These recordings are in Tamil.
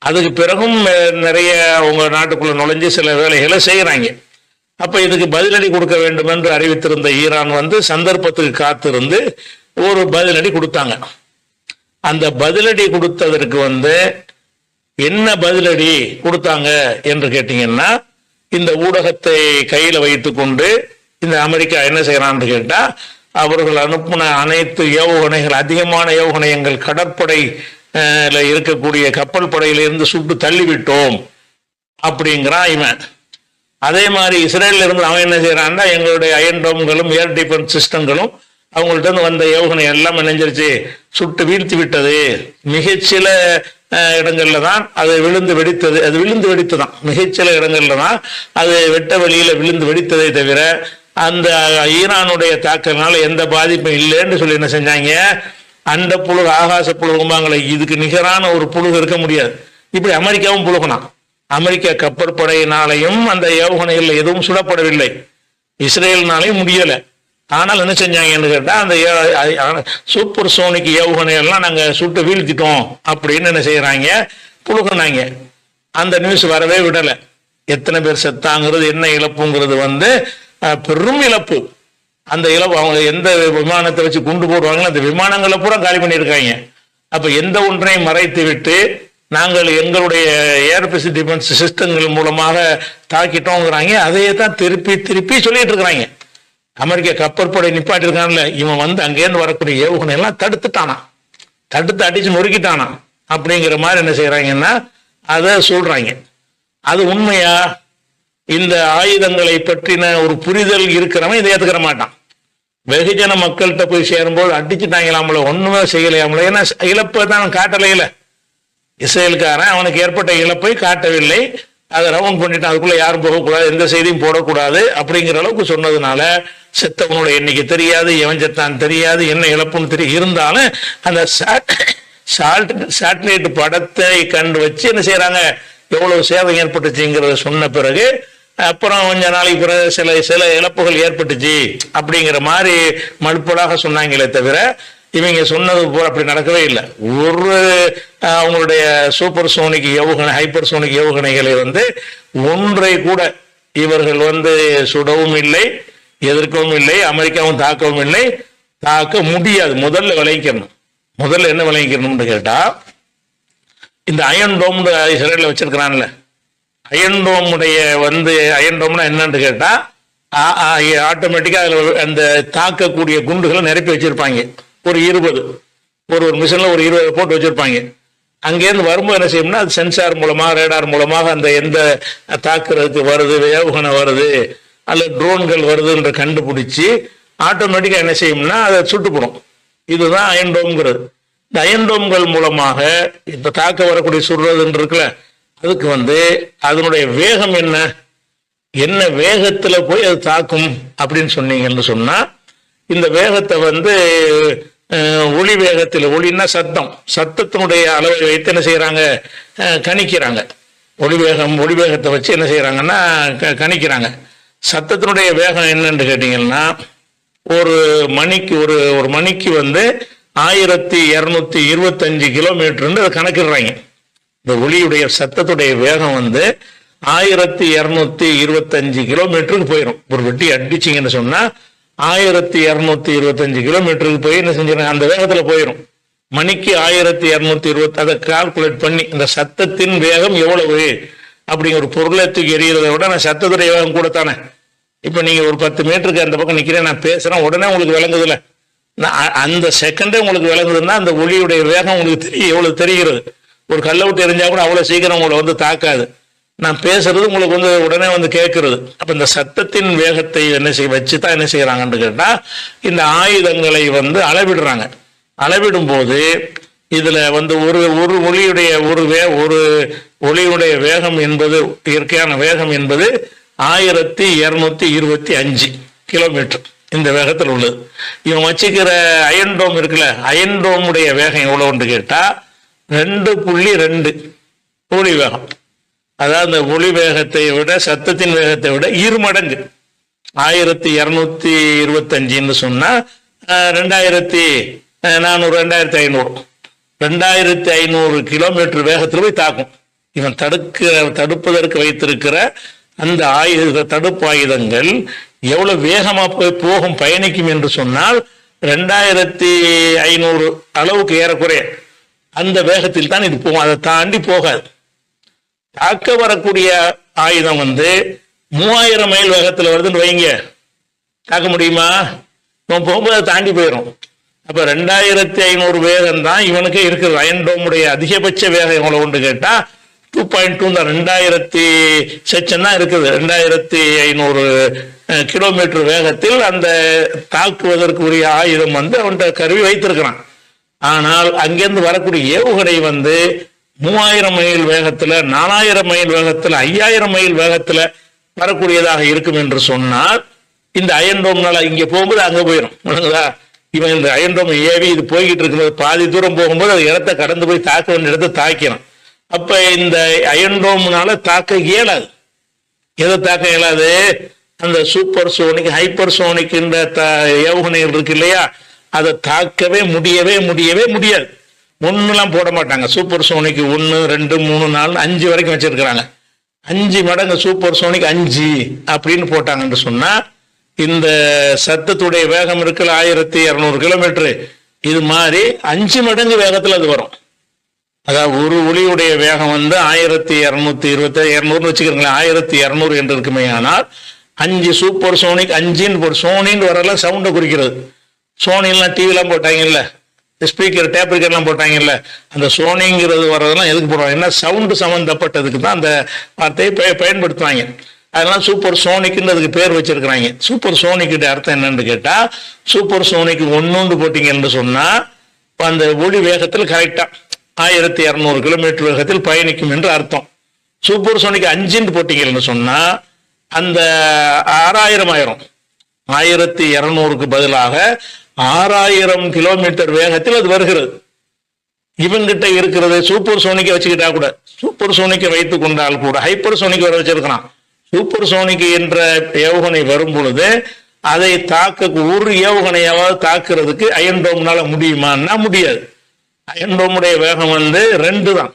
அதுக்கு பிறகும் நிறைய அவங்க நாட்டுக்குள்ள நுழைஞ்சு சில வேலைகளை செய்கிறாங்க. அப்ப இதுக்கு பதிலடி கொடுக்க வேண்டும் என்று அறிவித்திருந்த ஈரான் வந்து சந்தர்ப்பத்துக்கு காத்திருந்து ஒரு பதிலடி கொடுத்தாங்க. அந்த பதிலடி கொடுத்ததற்கு வந்து என்ன பதிலடி கொடுத்தாங்க என்று கேட்டீங்கன்னா, இந்த ஊடகத்தை கையில வைத்துக் கொண்டு இந்த அமெரிக்கா என்ன செய்யறான்னு கேட்டா, அவர்கள் அனுப்பின அனைத்து ஏவுகணைகள், அதிகமான ஏவுகணை எங்கள் கடற்படை இருக்கக்கூடிய கப்பல் படையிலிருந்து சுட்டு தள்ளிவிட்டோம் அப்படிங்கிறான் இவன். அதே மாதிரி இஸ்ரேல்ல இருந்து அவன் என்ன செய்யறான்னா, எங்களுடைய அயன் டோம்களும் ஏர் டிஃபென்ஸ் சிஸ்டங்களும் அவங்கள்ட்ட இருந்து வந்த ஏவுகணை எல்லாம் நினைஞ்சிருச்சு, சுட்டு வீழ்த்தி விட்டது. மிகச்சில இடங்கள்ல தான் அது விழுந்து வெடித்தது. அது விழுந்து வெடித்துதான், மிகச்சில இடங்கள்ல தான் அது வெட்ட வழியில விழுந்து வெடித்ததை தவிர அந்த ஈரானுடைய தாக்கத்தினால எந்த பாதிப்பும் இல்லைன்னு சொல்லி என்ன செஞ்சாங்க, அந்த புழுகு, ஆகாச புழுகுமாங்களை இதுக்கு நிகரான ஒரு புழுகு இருக்க முடியாது. இப்படி அமெரிக்காவும் புழுகுனான். அமெரிக்க கப்பற்படையினாலையும் அந்த ஏவுகணைகள் எதுவும் சுடப்படவில்லை, இஸ்ரேல்னாலையும் முடியல. ஆனால் என்ன செஞ்சாங்கன்னு கேட்டா, அந்த சூப்பர் சோனிக் ஏவுகணை எல்லாம் நாங்க சுட்டு வீழ்த்திட்டோம் அப்படின்னு என்ன செய்யறாங்க, புழுகுனாங்க. அந்த நியூஸ் வரவே விடல. எத்தனை பேர் செத்தாங்கிறது, என்ன இழப்புங்கிறது வந்து பெரும் இழப்பு. அந்த இழப்பு அவங்க எந்த விமானத்தை வச்சு குண்டு போடுவாங்களோ அந்த விமானங்களை பூரா காலி பண்ணியிருக்காங்க. அப்ப எந்த ஒன்றையும் மறைத்து விட்டு நாங்கள் எங்களுடைய ஏர்பேஸ் டிஃபென்ஸ் சிஸ்டங்கள் மூலமாக தாக்கிட்டோங்கிறாங்க. அதையே தான் திருப்பி திருப்பி சொல்லிட்டு இருக்கிறாங்க. அமெரிக்க கப்பற்படை நிப்பாட்டி இருக்கான்ல, இவன் வந்து அங்கேருந்து வரக்கூடிய ஏவுகணை எல்லாம் தடுத்துட்டானா, தடுத்து அடிச்சு நொறுக்கிட்டானா அப்படிங்கிற மாதிரி என்ன செய்யறாங்கன்னா அதை சொல்றாங்க. அது உண்மையா? இந்த ஆயுதங்களை பற்றின ஒரு புரிதல் இருக்கிறவன் இதை ஏத்துக்கிற மாட்டான். வெகுஜன மக்கள்கிட்ட போய் சேரும்போது அடிச்சுட்டாங்களாமல, ஒண்ணுமே செய்யலையாமல. ஏன்னா இழப்பை தான் காட்டலையில. இஸ்ரேலுக்காரன் அவனுக்கு ஏற்பட்ட இழப்பை காட்டவில்லை, அதை ரவுண்ட் பண்ணிட்டான். அதுக்குள்ள யாரும் போகக்கூடாது, எந்த செய்தியும் போடக்கூடாது அப்படிங்கிற அளவுக்கு சொன்னதுனால செத்தவனோட எண்ணிக்கை தெரியாது, எவன் செத்தான் தெரியாது, என்ன இழப்புன்னு தெரியும். இருந்தாலும் அந்த சேட்டலைட் படத்தை கண்டு வச்சு என்ன செய்யறாங்க, எவ்வளவு சேதம் ஏற்பட்டுச்சுங்கிறத சொன்ன பிறகு அப்புறம் கொஞ்ச நாளைக்கு பிறகு சில இழப்புகள் ஏற்பட்டுச்சு அப்படிங்கிற மாதிரி மறுப்பலாக சொன்னாங்களே தவிர இவங்க சொன்னது போல அப்படி நடக்கவே இல்லை. ஒரு அவங்களுடைய சூப்பர் சோனிக் ஏவுகணை, ஹைப்பர் சோனிக் ஏவுகணைகளை வந்து ஒன்றை கூட இவர்கள் வந்து சுடவும் இல்லை, எதிர்க்கவும் இல்லை, அமெரிக்காவும் தாக்கவும் இல்லை, தாக்க முடியாது. முதல்ல விளைவிக்கணும். முதல்ல என்ன விளைவிக்கணும்னு கேட்டா, இந்த அயன் டோம் இஸ்ரேல்ல வச்சிருக்கிறான்ல, அயன் டோமுடைய வந்து அயன் டோம்னா என்னன்னு கேட்டா, ஆட்டோமேட்டிக்கா அதுல அந்த தாக்கக்கூடிய குண்டுகளை நிரப்பி வச்சிருப்பாங்க. ஒரு 20 ஒரு மிஷின்ல ஒரு 20 போட்டு வச்சிருப்பாங்க. அங்கேருந்து வரும்போது என்ன செய்யணும்னா, அது சென்சார் மூலமாக, ரேடார் மூலமாக அந்த எந்த தாக்குறதுக்கு வருது, ஏவுகணை வருது அல்லது ட்ரோன்கள் வருதுன்ற கண்டுபிடிச்சி ஆட்டோமேட்டிக்கா என்ன செய்யும்னா அதை சுட்டுப்படும். இதுதான் அயன் டோம்ங்கிறது. இந்த அயன் டோம்கள் மூலமாக இப்ப தாக்க வரக்கூடிய சுடுறதுன்னு இருக்குல்ல, அதுக்கு வந்து அதனுடைய வேகம் என்ன, என்ன வேகத்துல போய் அது தாக்கும் அப்படின்னு சொன்னீங்கன்னு சொன்னா, இந்த வேகத்தை வந்து ஒளி வேகத்தில், ஒளின்னா சத்தம், சத்தத்தினுடைய அளவை வைத்து என்ன செய்யறாங்க, கணிக்கிறாங்க. ஒளி வேகத்தை வச்சு என்ன செய்யறாங்கன்னா கணிக்கிறாங்க. சத்தத்தினுடைய வேகம் என்னன்னு கேட்டீங்கன்னா, ஒரு மணிக்கு ஒரு மணிக்கு வந்து 1225 கிலோமீட்டர்னு அதை கணக்கிடுறாங்க. இந்த ஒளியுடைய சத்தத்துடைய வேகம் வந்து 1225 கிலோமீட்டருக்கு போயிடும். ஒரு வெட்டி அடிச்சிங்கன்னு சொன்னா 1225 கிலோமீட்டருக்கு போய் என்ன செஞ்சிருக்காங்க, அந்த வேகத்துல போயிடும். மணிக்கு 1220, அதை கால்குலேட் பண்ணி இந்த சத்தத்தின் வேகம் எவ்வளவு அப்படிங்கிற ஒரு பொருளை தூக்கி எறிகிறத விட நான் சத்தத்துடைய வேகம் கூட தானே. இப்ப நீங்க ஒரு 10 மீட்டருக்கு அந்த பக்கம் நிக்கிறேன், நான் பேசுறேன், உடனே உங்களுக்கு விளங்குதுல, அந்த செகண்டே உங்களுக்கு விளங்குதுன்னா அந்த ஒளியுடைய வேகம் உங்களுக்கு எவ்வளவு தெரிகிறது. ஒரு கல்லை விட்டு எரிஞ்சா கூட அவ்வளவு சீக்கிரம் உங்களை வந்து தாக்காது. நான் பேசுறது உங்களுக்கு வந்து உடனே வந்து கேட்கறது. அப்ப இந்த சத்தத்தின் வேகத்தை என்ன வச்சுதான் என்ன செய்யறாங்கன்னு கேட்டா, இந்த ஆயுதங்களை வந்து அளவிடுறாங்க. அளவிடும் போது இதுல வந்து ஒரு ஒளியுடைய ஒரு ஒளியுடைய வேகம் என்பது, இயற்கையான வேகம் என்பது 1225 கிலோமீட்டர் இந்த வேகத்தில் உள்ளது. இவன் வச்சுக்கிற அயன் டோம் இருக்குல்ல, அயன் டோமுடைய வேகம் எவ்வளவுன்னு கேட்டா 2.2 ஒளி வேகம். அதாவது அந்த ஒளி வேகத்தை விட, சத்தத்தின் வேகத்தை விட 2 மடங்கு. 1225 சொன்னா 2400 2500 கிலோமீட்டர் வேகத்தில் போய் தாக்கும். இவன் தடுப்பதற்கு வைத்திருக்கிற அந்த தடுப்பு ஆயுதங்கள் எவ்வளவு வேகமா போகும் பயணிக்கும் என்று சொன்னால் 2500 அளவுக்கு ஏறக்குறைய அந்த வேகத்தில் தான் இது போகும். அதை தாண்டி போகாது. தாக்க வரக்கூடிய ஆயுதம் 3000 மைல் வேகத்தில் வருதுன்னு வைங்க, தாக்க முடியுமா? இவன் போகும்போது அதை தாண்டி போயிடும். அப்ப 2500 வேகம் தான் இவனுக்கே இருக்குது. அயன்டோமுடைய அதிகபட்ச வேகம் எவ்வளவு ஒன்று கேட்டா 2.2 தான். 2000 செக்ஷன் தான் இருக்குது. 2500 கிலோமீட்டர் வேகத்தில் அந்த தாக்குவதற்கு உரிய ஆயுதம் அவன்கிட்ட கருவி வைத்திருக்கிறான். ஆனால் அங்கிருந்து வரக்கூடிய ஏவுகணை 3000 மைல் வேகத்துல, 4000 மைல் வேகத்துல, 5000 மைல் வேகத்துல வரக்கூடியதாக இருக்கும் என்று சொன்னால் இந்த அயன்டோம்னால இங்க போகும்போது அங்க போயிடும். இவன் இந்த அயன்டோம் ஏவி இது போய்கிட்டு இருக்கும்போது பாதி தூரம் போகும்போது அது இடத்த கடந்து போய் தாக்க வேண்டிய இடத்தை தாக்கிறான். அப்ப இந்த அயன்டோம்னால தாக்க இயலாது. எதை தாக்க இயலாது? அந்த சூப்பர் சோனிக், ஹைப்பர் சோனிக் ஏவுகணைகள் இருக்கு இல்லையா, அதை தாக்கவே முடியவே முடியாது. ஒண்ணுலாம் போட மாட்டாங்க. சூப்பர் சோனிக் 1, 2, 3, 4, 5 வரைக்கும் வச்சிருக்கிறாங்க. 5 மடங்கு சூப்பர் சோனிக் 5 அப்படின்னு போட்டாங்கன்னு சொன்னா இந்த சத்தத்துடைய வேகம் இருக்குல்ல 1200 கிலோமீட்டர், இது மாதிரி 5 மடங்கு வேகத்துல அது வரும். அதாவது ஒரு ஒளியுடைய வேகம் 1220 வச்சுக்கிறீங்களா, 1200 என்று இருக்குமே. ஆனால் 5 சூப்பர் சோனிக் 5 போட்டு சோனின்னு வரலாம் சவுண்டை குறிக்கிறது. சோனிலாம் டிவிலாம் போட்டாங்கல்ல, ஸ்பீக்கர் டேப்ரிக்கர்லாம் போட்டாங்கல்ல, அந்த சோனிங்கிறது வர்றதெல்லாம் எதுக்கு போடுவாங்க? ஏன்னா சவுண்டு சம்பந்தப்பட்டதுக்கு தான் அந்த வார்த்தையை பயன்படுத்துவாங்க. அதனால சூப்பர் சோனிக்னு அதுக்கு பேர் வச்சிருக்கிறாங்க. சூப்பர் சோனிக்கிட்ட அர்த்தம் என்னன்னு கேட்டா, சூப்பர் சோனிக் 1 போட்டீங்கன்னு சொன்னா அந்த ஒளி வேகத்தில் கரெக்டா 1200 கிலோமீட்டர் வேகத்தில் பயணிக்கும் என்று அர்த்தம். சூப்பர் சோனிக் 5 போட்டீங்கன்னு சொன்னா அந்த 6000 ஆயிரும். 1200க்கு பதிலாக 6000 கிலோமீட்டர் வேகத்தில் அது வருகிறது. இவங்கிட்ட இருக்கிறது சூப்பர் சோனிக்கை வச்சுக்கிட்டா கூட, சூப்பர் சோனிக்கை வைத்துக் கொண்டால் கூட ஹைப்பர் சோனிக் வர வச்சிருக்கிறான். சூப்பர் சோனிக் என்ற ஏவுகணை வரும் பொழுது அதை தாக்க ஒரு ஏவுகணையாவது தாக்குறதுக்கு அயன்டோம்னால முடியுமான்னா முடியாது. அயன்டோமுடைய வேகம் 2 தான்,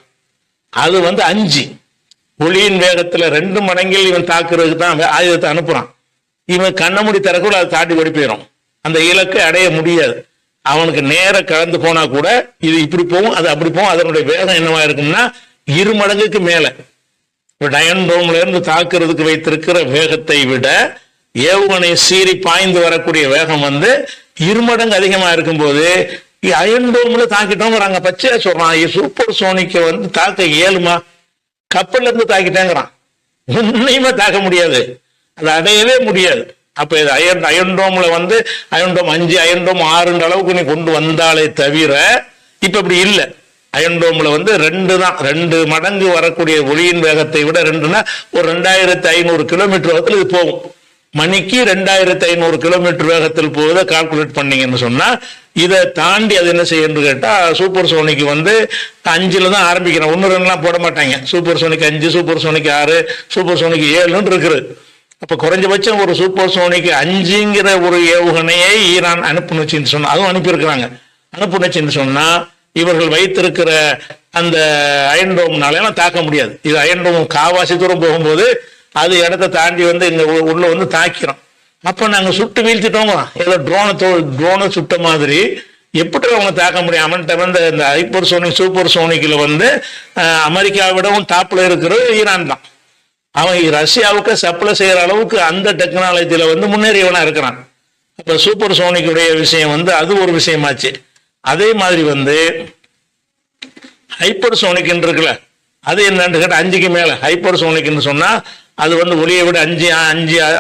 அது 5. ஒளியின் வேகத்துல 2 மடங்கில் இவன் தாக்குறதுக்கு தான் ஆயுதத்தை அனுப்புறான். இவன் கண்ணமுடி திறக்குள்ள அதை தாண்டி ஓடி போயிடும். அந்த இலக்கை அடைய முடியாது. அவனுக்கு நேர கலந்து போனா கூட இது இப்படி போகும், அது அப்படி போகும். அதனுடைய வேகம் என்னவா இருக்கும்னா 2 மடங்குக்கு மேல. அயன்டோம்ல இருந்து தாக்குறதுக்கு வைத்திருக்கிற வேகத்தை விட ஏவுகணை சீறி பாய்ந்து வரக்கூடிய வேகம் 2 மடங்கு அதிகமா இருக்கும்போது அயன்டோம்ல தாக்கிட்டோங்கிறாங்க. பச்சையா சொல்றான், சூப்பர் சோனிக்க தாக்க இயலுமா? கப்பல்ல இருந்து தாக்கிட்டேங்கிறான். உன்னையுமே தாக்க முடியாது, அதை அடையவே முடியாது. அப்ப இது அயன்டோம்ல அயன்டோம் 5, அயன்டோம் 6 அளவுக்கு நீ கொண்டு வந்தாலே தவிர இப்ப இப்படி இல்லை. அயன்டோம்ல 2 தான், 2 மடங்கு வரக்கூடிய ஒளியின் வேகத்தை விட 2னா ஒரு 2500 கிலோமீட்டர் வேகத்தில் இது போகும். மணிக்கு 2500 கிலோமீட்டர் வேகத்தில் போவதை கால்குலேட் பண்ணீங்கன்னு சொன்னா இதை தாண்டி அது என்ன செய்யணும்னு கேட்டா சூப்பர் சோனிக்கு 5ல தான் ஆரம்பிக்கிறேன். 1, 2லாம் போட மாட்டாங்க. Super sonic 5, super sonic 6, super sonic 7 இருக்குது. அப்ப குறைஞ்சபட்சம் ஒரு சூப்பர் சோனிக் 5ங்கிற ஒரு ஏவுகணையை ஈரான் அனுப்புனுச்சுன்னு சொன்னா, அதுவும் அனுப்பியிருக்கிறாங்க. அனுப்புனுச்சுன்னு சொன்னா இவர்கள் வைத்திருக்கிற அந்த அயன்டோம்னால தாக்க முடியாது. இது அயன்டோம் காவாசி தூரம் போகும்போது அது இடத்த தாண்டி இங்க உள்ள தாக்கிறோம். அப்ப நாங்க சுட்டு வீழ்த்திட்டோங்க. ஏதோ ட்ரோனை சுட்ட மாதிரி எப்படி அவங்க தாக்க முடியும்? அவன்கிட்ட இந்த ஹைப்பர் சோனிக் சூப்பர் சோனிக்ல அமெரிக்காவை விடவும் டாப்ல இருக்கிறது ஈரான் தான். அவன் ரஷ்யாவுக்கு சப்ளை செய்யற அளவுக்கு அந்த டெக்னாலஜியில முன்னேறியவனா இருக்கிறான். அப்ப சூப்பர் சோனிக்குடைய விஷயம் அது ஒரு விஷயமாச்சு. அதே மாதிரி ஹைப்பர் சோனிக் இருக்குல்ல, அது என்னன்னு கேட்டா 5க்கு மேல ஹைப்பர் சோனிக்னு சொன்னா அது ஒளியை விட 5,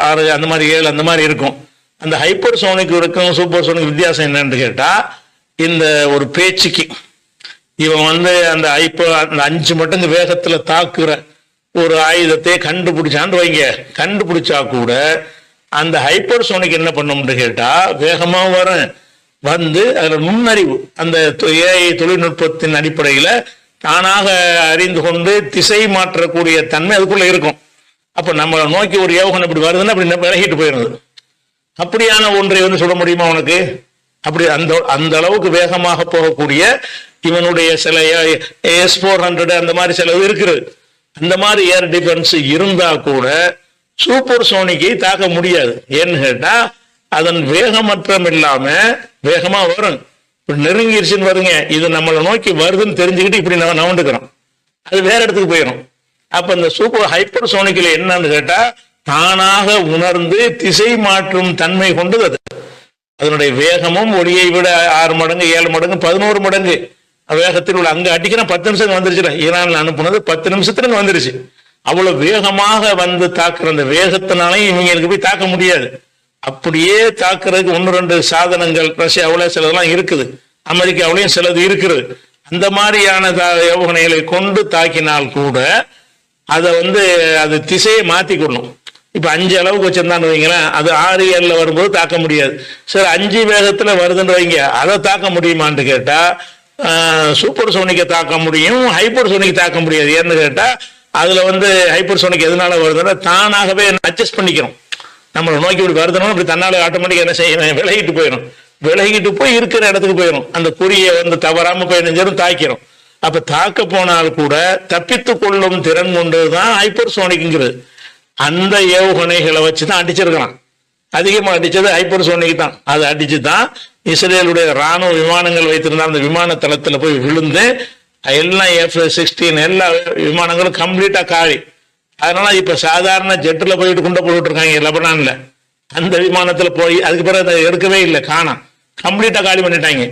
6 அந்த மாதிரி 7 அந்த மாதிரி இருக்கும். அந்த ஹைப்பர் சோனிக் இருக்கும் சூப்பர் சோனிக் வித்தியாசம் என்னன்னு கேட்டா, இந்த ஒரு பேச்சுக்கு இவன் அந்த 5 மடங்கு வேகத்துல தாக்குற ஒரு ஆயுதத்தை கண்டுபிடிச்சான்னு வைங்க, கண்டுபிடிச்சா கூட அந்த ஹைப்பர் சோனிக் என்ன பண்ணும்னு கேட்டா வேகமா வரும். அதுல நுண்ணறிவு, அந்த ஏஐ தொழில்நுட்பத்தின் அடிப்படையில தானாக அறிந்து கொண்டு திசை மாற்றக்கூடிய தன்மை அதுக்குள்ள இருக்கும். அப்ப நம்மளை நோக்கி ஒரு ஏவுகணை இப்படி வருதுன்னா அப்படி விலகிட்டு போயிடுது. அப்படியான ஒன்றை சொல்ல முடியுமா உனக்கு? அப்படி அந்த அளவுக்கு வேகமாக போகக்கூடிய இவனுடைய சில S-400 அந்த மாதிரி சில இருக்குது. அந்த மாதிரி ஏர் டிஃபென்ஸ் இருந்தா கூட சூப்பர் சோனிக்கை தாக்க முடியாது. ஏன்னு கேட்டா அதன் வேகமற்றம் இல்லாம வேகமா வரும். நெருங்கிருச்சுன்னு வருங்க, இது நம்மளை நோக்கி வருதுன்னு தெரிஞ்சுக்கிட்டு இப்படி நம்ம நவண்டுக்கிறோம், அது வேற இடத்துக்கு போயிடும். அப்ப இந்த சூப்பர் ஹைப்பர் சோனிக்ல என்னன்னு கேட்டா தானாக உணர்ந்து திசை மாற்றும் தன்மை கொண்டது. அது அதனுடைய வேகமும் ஒளியை விட 6 மடங்கு 7 மடங்கு 11 மடங்கு வேகத்தில் உள்ள. அங்க அடிக்கிற 10 நிமிஷம் வந்துருச்சு, ஈரான்ல அனுப்புனது 10 நிமிஷத்துல வந்துருச்சு. அவ்வளவு வேகமாக வந்து தாக்குற அந்த வேகத்தினாலையும் இவங்களுக்கு போய் தாக்க முடியாது. அப்படியே தாக்குறதுக்கு 1-2 சாதனங்கள் ரஷ்யாவில் சிலதெல்லாம் இருக்குது, அமெரிக்காவிலையும் சிலது இருக்கிறது. அந்த மாதிரியான ஏவுகணைகளை கொண்டு தாக்கினால் கூட அதை அது திசையை மாத்திக்கொள்ளும். இப்ப 5 அளவுக்கு வச்சிருந்தான்னு வைங்களேன், அது 6-7 வரும்போது தாக்க முடியாது. சரி 5 வேகத்துல வருதுன்னு வைங்க, அதை தாக்க முடியுமான்னு கேட்டா சூப்பர் சோனிக்கை தாக்க முடியும், ஹைப்பர் சோனிக் தாக்க முடியாது. ஏன்னு கேட்டா அதுல ஹைப்பர் சோனிக் எதனால வருதுன்னா தானாகவே அட்ஜஸ்ட் பண்ணிக்கிறோம். நம்மளை நோக்கி இப்படி வருதுன்னா இப்படி தன்னால ஆட்டோமேட்டிக் என்ன செய்யணும், விலகிட்டு போயிடும். விலகிட்டு போய் இருக்கிற இடத்துக்கு போயிடும், அந்த குறியை தவறாம போய் நெஞ்சரும் தாக்கிறோம். அப்ப தாக்க போனால் கூட தப்பித்து கொள்ளும் திறன் கொண்டதுதான் ஹைப்பர் சோனிக்ங்கிறது. அந்த ஏவுகணைகளை வச்சுதான் அடிச்சிருக்கிறான். அதிகமா அடிச்சது ஹைப்பர் சோனிக் தான். அதை அடிச்சுதான் இஸ்ரேலுடைய ராணுவ விமானங்கள் வைத்திருந்த அந்த விமான தளத்துல போய் விழுந்து எல்லாம் F-16 எல்லா விமானங்களும் கம்ப்ளீட்டா காலி. அதனால இப்ப சாதாரண ஜெட்ல போயிட்டு குண்டை போட்டு இருக்காங்க லெபனான்ல. அந்த விமானத்துல போய் அதுக்கு பிறகு அதை எடுக்கவே இல்லை, காணாம், கம்ப்ளீட்டா காலி பண்ணிட்டாங்க.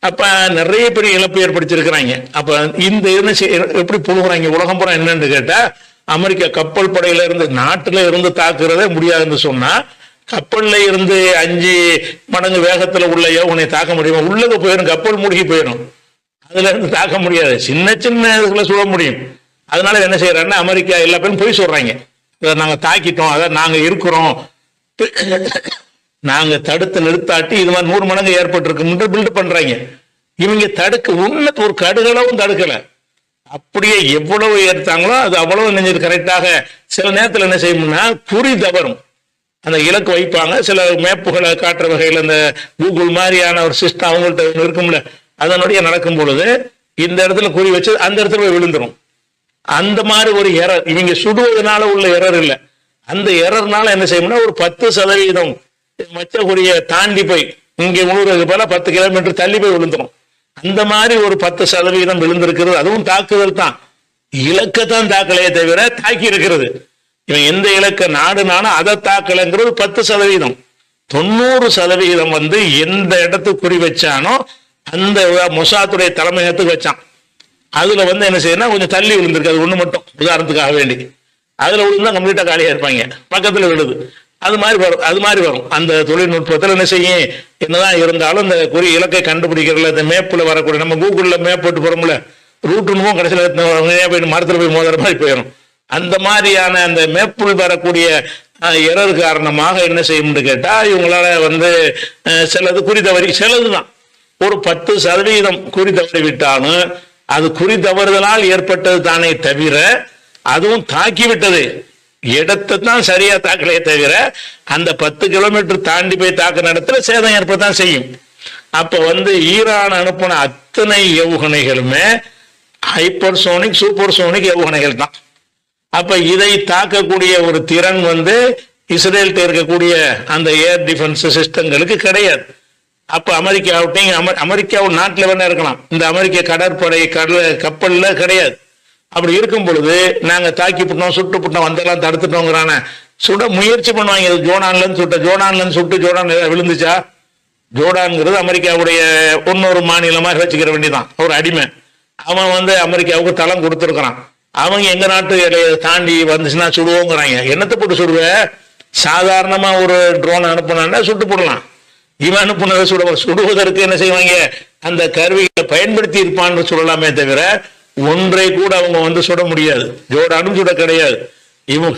அப்ப நிறைய பெரிய இழப்பு ஏற்படுத்திருக்கிறாங்க. அப்ப இந்த எப்படி புழுகுறாங்க உலகம் பூரா என்னன்னு கேட்டா அமெரிக்கா கப்பல் படையில இருந்து நாட்டுல இருந்து தாக்குறதே முடியாதுன்னு சொன்னா கப்பல்ல இருந்து 5 மடங்கு வேகத்துல உள்ள ஏவுகணை தாக்க முடியுமா? உள்ளது போயிடும், கப்பல் மூழ்கி போயிடும், அதுல இருந்து தாக்க முடியாது. சின்ன சின்ன இதுல சுட முடியும். அதனால என்ன செய்யறாங்கன்னா அமெரிக்கா எல்லா பேரும் போய் சொல்றாங்க, நாங்க தாக்கிட்டோம், அதான் நாங்க இருக்கிறோம், நாங்க தடுத்து நிறுத்தாட்டி இது மாதிரி 100 மடங்கு ஏற்பட்டு பில்ட் பண்றாங்க. இவங்க தடுக்க உன்னத ஒரு கடுகளவும் தடுக்கல, அப்படியே எவ்வளவு ஏற்றாங்களோ அது அவ்வளவு நெஞ்சது கரெக்டாக. சில நேரத்தில் என்ன செய்யணும்னா குறி தவறும், அந்த இலக்கு வைப்பாங்க. சில மேப்புகளை காட்டுற வகையில் அந்த கூகுள் மாதிரியான ஒரு சிஸ்டம் அவங்கள்ட்ட இருக்கும்ல, அதனுடைய நடக்கும் பொழுது இந்த இடத்துல குறி வச்சு அந்த இடத்துல போய் விழுந்துடும். அந்த மாதிரி ஒரு எரர் இவங்க சுடுவதனால உள்ள எரர் இல்லை. அந்த எரர்னால என்ன செய்யணும்னா ஒரு 10% மச்ச குறிய தாண்டி போய் இங்கே விழுறது போல 10 கிலோமீட்டர் தள்ளி போய் விழுந்துடும். அந்த மாதிரி ஒரு 10% விழுந்திருக்கிறது. அதுவும் தாக்குதல் தான், இலக்கத்தான் தாக்கலையே தவிர தாக்கி இருக்கிறது. இவன் எந்த இலக்க நாடுனாலும் அதை தாக்கலைங்கிறது 10%. 90% எந்த இடத்துக்கு குறி வச்சானோ அந்த மொசாத்துடைய தலைமையகத்துக்கு வச்சான். அதுல என்ன செய்யணும், கொஞ்சம் தள்ளி விழுந்திருக்கு, அது ஒண்ணு மட்டும் உதாரணத்துக்காக வேண்டி. அதுல விழுந்தா கம்ப்ளீட்டா காலியா இருப்பாங்க, பக்கத்துல விழுது. அது மாதிரி வரும். அந்த தொழில்நுட்பத்தில் என்ன செய்யும், என்னதான் இருந்தாலும் இந்த குறி இலக்கை கண்டுபிடிக்கிறதுல இந்த மேப்ல வரக்கூடிய நம்ம கூகுள்ல மேப் போட்டு போறோம்ல, ரூட்டுன்னு கடைசியில் போய் மரத்துல போய் மோதுற மாதிரி போயிடும். அந்த மாதிரியான அந்த மேப்புள் வரக்கூடிய எரர் காரணமாக என்ன செய்யும்னு கேட்டா இவங்களால சிலது குறி தவறி, சிலதுதான் ஒரு 10% குறி தவறி விட்டாலும் அது குறி தவறுதலால் ஏற்பட்டது தானே தவிர அதுவும் தாக்கிவிட்டது இடத்தை தான் சரியா தாக்கலையே தவிர அந்த 10 கிலோமீட்டர் தாண்டி போய் தாக்குற இடத்துல சேதம் ஏற்படத்தான் செய்யும். அப்ப ஈரான் அனுப்பின அத்தனை ஏவுகணைகளுமே ஹைப்பர் சோனிக் சூப்பர் சோனிக் ஏவுகணைகள் தான். அப்ப இதை தாக்கக்கூடிய ஒரு திறன் இஸ்ரேல்கிட்ட இருக்கக்கூடிய அந்த ஏர் டிஃபென்ஸ் சிஸ்டங்களுக்கு கிடையாது. அப்ப அமெரிக்காவும் நாட்டில் வேணா இருக்கலாம், இந்த அமெரிக்க கடற்படை கப்பல்ல கிடையாது. அப்படி இருக்கும் பொழுது நாங்க தாக்கி விட்டோம் சுட்டு விட்டோம் வந்தெல்லாம் தடுத்துட்டோங்கிறான சுட முயற்சி பண்ணுவாங்க. ஜோர்டான்ல இருந்து சுட்டு ஜோர்டான் விழுந்துச்சா? ஜோர்டான்ங்கிறது அமெரிக்காவுடைய இன்னொரு மாநிலமா வச்சுக்கிற வேண்டியதான், ஒரு அடிமை. அவன் அமெரிக்காவுக்கு தளம் கொடுத்துருக்கிறான். அவங்க எங்க நாட்டு தாண்டி வந்துச்சுன்னா சுடுவோங்கிறாங்க. என்னத்தை போட்டு சுடுவ? சாதாரணமா ஒரு ட்ரோன் அனுப்புனா சுட்டு போடலாம். இவன் அனுப்புனதை சுடுவதற்கு என்ன செய்வாங்க, அந்த கருவிகளை பயன்படுத்தி இருப்பான்னு சொல்லலாமே தவிர ஒன்றை கூட அவங்க சுட முடியாது. ஜோர்டானும் சுட கிடையாது, இவன்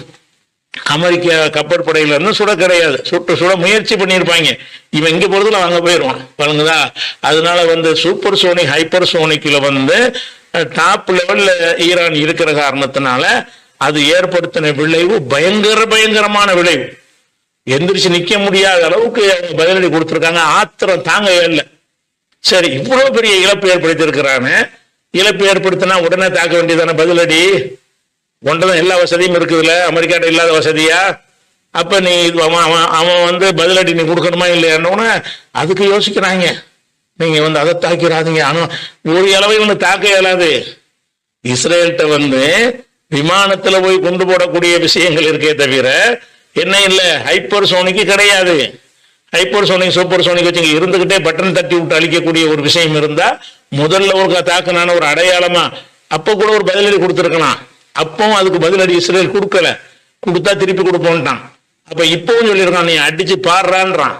அமெரிக்கா கப்பற்படையில இருந்து சுட கிடையாது. சுட முயற்சி பண்ணியிருப்பாங்க. இவன் இங்க போறதுல அங்க போயிடுவான், வழங்குதா? அதனால சூப்பர் சோனிக் ஹைப்பர் சோனிக்ல டாப் லெவல்ல ஈரான் இருக்கிற காரணத்தினால அது ஏற்படுத்தின விளைவு பயங்கரமான விளைவு. எந்திரிச்சு நிக்க முடியாத அளவுக்கு பதிலடி கொடுத்திருக்காங்க. ஆத்திரம் தாங்க இல்லை. சரி, இவ்வளவு பெரிய இழப்பு ஏற்படுத்தி இருக்கிறானே, இழப்பு ஏற்படுத்தினா உடனே தாக்க வேண்டியதான பதிலடி? கொண்டதான் எல்லா வசதியும் இருக்குதுல்ல, அமெரிக்காட்ட இல்லாத வசதியா? அப்ப நீ அவன் வந்து பதிலடி நீ கொடுக்கணுமா இல்லையான்னு அதுக்கு யோசிக்கிறாங்க. நீங்க வந்து அதை தாக்கிறாதீங்க. ஆனா ஒரு அளவை ஒன்று தாக்க இயலாது. இஸ்ரேல்கிட்ட வந்து விமானத்துல போய் கொண்டு போடக்கூடிய விஷயங்கள் இருக்கே தவிர என்ன இல்லை, ஹைப்பர் சோனிக்கு கிடையாது. ஹைப்பர் சோனிக் சூப்பர் சோனிக் வச்சு இருந்துகிட்டே பட்டன் தட்டி விட்டு அழிக்கக்கூடிய ஒரு விஷயம் இருந்தா முதல்ல ஒரு தாக்குனான ஒரு அடையாளமா அப்ப கூட ஒரு பதிலடி கொடுத்துருக்கலாம். அப்பவும் அதுக்கு பதிலடி இஸ்ரேல் கொடுக்கல, கொடுத்தா திருப்பி கொடுப்போம்ட்டான். அப்ப இப்பவும் சொல்லியிருக்கான், நீ அடிச்சு பாடுறான்றான்.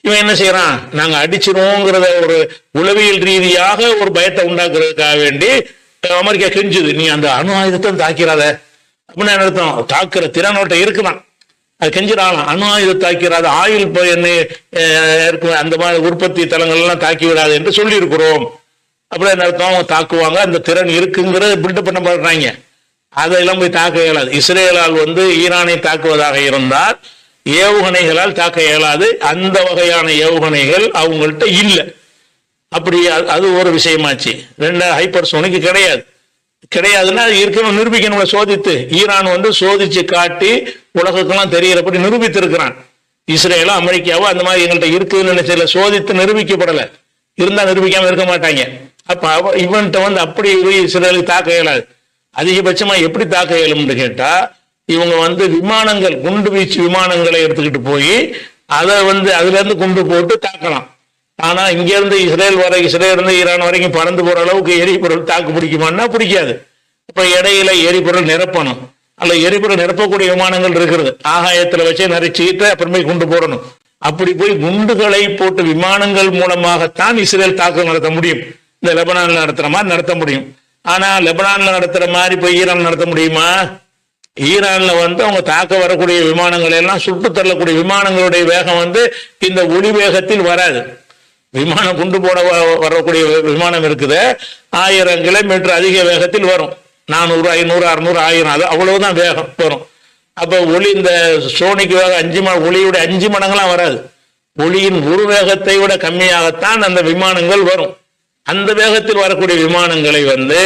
இவன் என்ன செய்யறான், நாங்க அடிச்சிருவோங்கிறத ஒரு உளவியல் ரீதியாக ஒரு பயத்தை உண்டாக்குறதுக்காக வேண்டி அமெரிக்கா கெஞ்சுது, நீ அந்த அணு ஆயுதத்தை தாக்கிறாத அப்படின்னு அர்த்தம். தாக்குற திறனோட்ட இருக்குதான், அது கெஞ்சிடாலாம். அணு ஆயுதத்தை தாக்கிறாத, ஆயுள் இருக்கும் அந்த மாதிரி உற்பத்தி தளங்கள் எல்லாம் தாக்கி விடாது என்று சொல்லி இருக்கிறோம். அப்படின்னு அர்த்தம். அவங்க தாக்குவாங்க, அந்த திறன் இருக்குங்கிறத பில்டப் பண்ண பாடுறாங்க. அதெல்லாம் போய் தாக்க இயலாது. இஸ்ரேலால் வந்து ஈரானை தாக்குவதாக இருந்தால் ஏவுகணைகளால் தாக்க இயலாது. அந்த வகையான ஏவுகணைகள் அவங்கள்ட்ட இல்லை. அப்படி அது ஒரு விஷயமாச்சு. ரெண்டாவது ஹைப்பர்சோனிக் கிடையாதுன்னா அது இருக்கணும், நிரூபிக்கணும். சோதித்து ஈரான் வந்து சோதிச்சு காட்டி உலகக்கெல்லாம் தெரியறபடி நிரூபித்து இருக்கிறான். இஸ்ரேலோ அமெரிக்காவோ அந்த மாதிரி எங்கள்கிட்ட இருக்குதுன்னு நினைச்சல சோதித்து நிரூபிக்கப்படலை. இருந்தா நிரூபிக்காம இருக்க மாட்டாங்க. அப்ப இவன்கிட்ட வந்து அப்படி இஸ்ரேலுக்கு தாக்க இயலாது. அதிகபட்சமா எப்படி தாக்க இயலும்னு கேட்டா, இவங்க வந்து விமானங்கள், குண்டு வீச்சு விமானங்களை எடுத்துக்கிட்டு போய் அதை வந்து அதுல இருந்து குண்டு போட்டு தாக்கலாம். ஆனா இங்க இருந்து இஸ்ரேல் இருந்து ஈரான் வரைக்கும் பறந்து போற அளவுக்கு எரிபொருள் தாக்கு பிடிக்குமான்னா பிடிக்காது. இப்ப இடையில எரிபொருள் நிரப்பணும். அல்ல எரிபொருள் நிரப்பக்கூடிய விமானங்கள் இருக்கிறது, ஆகாயத்துல வச்சே நிறைச்சிட்டு அப்புறமே குண்டு போடணும். அப்படி போய் குண்டுகளை போட்டு விமானங்கள் மூலமாகத்தான் இஸ்ரேல் தாக்குதல் நடத்த முடியும். இந்த லெபனான்ல நடத்துற மாதிரி நடத்த முடியும். ஆனா லெபனான்ல நடத்துற மாதிரி போய் ஈரான் நடத்த முடியுமா? ஈரான்ல வந்து அவங்க தாக்க வரக்கூடிய விமானங்களை எல்லாம் சுட்டு தள்ளக்கூடிய விமானங்களுடைய வேகம் வந்து இந்த ஒளி வேகத்தில் வராது. விமானம் குண்டு போட வரக்கூடிய விமானம் இருக்குது, 1000 கிலோமீட்டர் அதிக வேகத்தில் வரும். 400, 500, 600, 1000 அது அவ்வளவுதான் வேகம் வரும். அப்ப ஒளி இந்த சோனிக்கு வேகம் ஒளியோட 5 மடங்கெல்லாம் வராது. ஒளியின் ஒரு வேகத்தை விட கம்மியாகத்தான் அந்த விமானங்கள் வரும். அந்த வேகத்தில் வரக்கூடிய விமானங்களை வந்து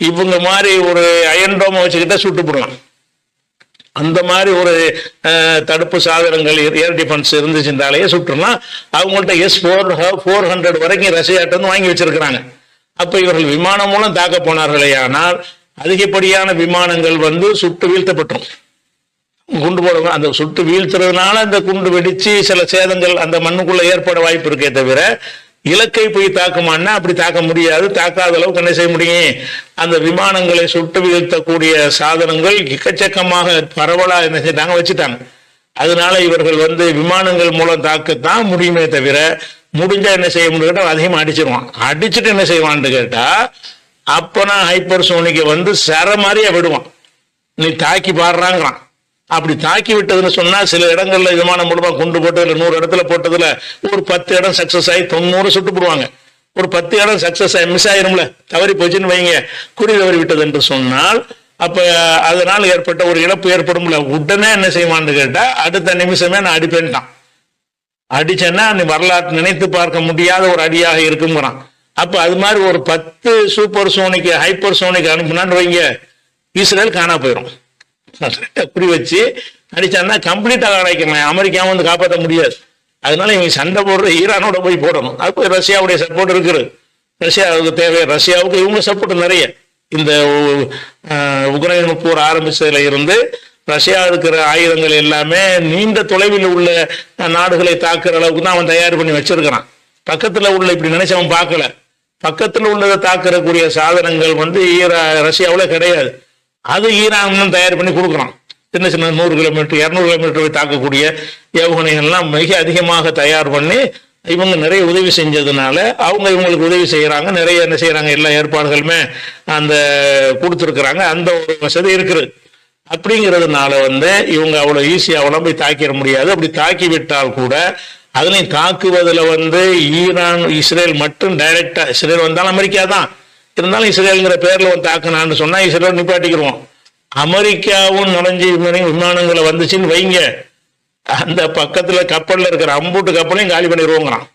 இவங்க மாதிரி ஒரு அயன் டோமை வச்சுக்கிட்ட சுட்டு போடலாம். அந்த மாதிரி ஒரு தடுப்பு சாதனங்கள் ஏர் டிஃபென்ஸ் இருந்துச்சுனாலேயே சுட்டுலாம். அவங்கள்ட்ட S-400 வரைக்கும் ரஷ்யாட்ட வாங்கி வச்சிருக்கிறாங்க. அப்ப இவர்கள் விமானம் மூலம் தாக்க போனார்களே, ஆனால் அதிகப்படியான விமானங்கள் வந்து சுட்டு வீழ்த்தப்பட்டோம். குண்டு போடுவோம். அந்த சுட்டு வீழ்த்துறதுனால அந்த குண்டு வெடிச்சு சில சேதங்கள் அந்த மண்ணுக்குள்ள ஏற்பட வாய்ப்பு இருக்கே தவிர இலக்கை போய் தாக்குமான்னா அப்படி தாக்க முடியாது. தாக்காத அளவுக்கு என்ன செய்ய முடியும், அந்த விமானங்களை சுட்டு வீழ்த்தக்கூடிய சாதனங்கள் எக்கச்சக்கமாக பரவலா என்ன செய்தாங்க வச்சுட்டாங்க. அதனால இவர்கள் வந்து விமானங்கள் மூலம் தாக்கத்தான் முடியுமே தவிர முடிஞ்சா என்ன செய்ய முடியும், அதிகமாக அடிச்சிருவான். அடிச்சுட்டு என்ன செய்வான்னு கேட்டா அப்பனா ஹைப்பர் சோனிக்க வந்து சர மாதிரியா விடுவான். நீ தாக்கி பாடுறாங்கிறான். அப்படி தாக்கி விட்டதுன்னு சொன்னா சில இடங்கள்ல விமானம் மூலமா கொண்டு போட்டதுல 100 இடத்துல போட்டதுல ஒரு 10 இடம் சக்சஸ் ஆகி 90 சுட்டு போடுவாங்க. ஒரு 10 இடம் சக்சஸ் ஆகி மிஸ் ஆயிரும்ல, தவறி போச்சுன்னு வைங்க, குறி தவறி விட்டது என்று சொன்னால் அப்ப அதனால் ஏற்பட்ட ஒரு இழப்பு ஏற்படும்ல. உடனே என்ன செய்வான்னு கேட்டா அடுத்த நிமிஷமே நான் அடிப்பேன்ட்டான். அடிச்சேன்னா நீ வரலாற்று நினைத்து பார்க்க முடியாத ஒரு அடியாக இருக்குங்கிறான். அப்ப அது மாதிரி ஒரு 10 சூப்பர் சோனிக் ஹைப்பர் சோனிக் அனுப்புனான்னு வைங்க, இஸ்ரேல் காணா போயிடும். குறி வச்சு அடிச்சான்னா கம்ப்ளீட்டா அடைக்கலாம். அமெரிக்காவும் வந்து காப்பாற்ற முடியாது. அதனால இவங்க சண்டை போடுற ஈரானோட போய் போடணும். அது ரஷ்யாவுடைய சப்போர்ட் இருக்குது. ரஷ்யாவுக்கு தேவை, ரஷ்யாவுக்கு இவங்க சப்போர்ட் நிறைய. இந்த உக்ரைன் போர் ஆரம்பிச்சதுல இருந்து ரஷ்யா இருக்கிற ஆயுதங்கள் எல்லாமே நீண்ட தொலைவில் உள்ள நாடுகளை தாக்குற அளவுக்கு தான் அவன் தயார் பண்ணி வச்சிருக்கிறான். பக்கத்துல உள்ள இப்படி நினைச்சு அவன் பார்க்கல. பக்கத்துல உள்ளதை தாக்குறக்கூடிய சாதனங்கள் வந்து ரஷ்யாவுல கிடையாது. அது ஈரான் தயார் பண்ணி கொடுக்குறான். சின்ன சின்ன 100 கிலோமீட்டர் 200 கிலோமீட்டர் போய் தாக்கக்கூடிய ஏவுகணைகள்லாம் மிக அதிகமாக தயார் பண்ணி இவங்க நிறைய உதவி செஞ்சதுனால அவங்க இவங்களுக்கு உதவி செய்யறாங்க. நிறைய என்ன செய்யறாங்க, எல்லா ஏற்பாடுகளுமே அந்த கொடுத்துருக்குறாங்க. அந்த ஒரு வசதி இருக்குது. அப்படிங்கிறதுனால வந்து இவங்க அவ்வளவு ஈஸியாக போய் தாக்கிட முடியாது. அப்படி தாக்கி விட்டால் கூட அதுலையும் தாக்குவதில் வந்து ஈரான் இஸ்ரேல் மட்டும் டைரக்டா, இஸ்ரேல் வந்தாலும் அமெரிக்கா தான் இருந்தாலும் இஸ்ரேலுங்கிற பேர்ல வந்து தாக்குனான்னு சொன்னா இஸ்ரேல் நிப்பாட்டிக்கிறோம். அமெரிக்காவும் நுழைஞ்சி விமானங்களை வந்துச்சுன்னு வைங்க, அந்த பக்கத்துல கப்பல்ல இருக்கிற அம்பூட்டு கப்பலையும் காலி பண்ணிடுவோங்கிறான்.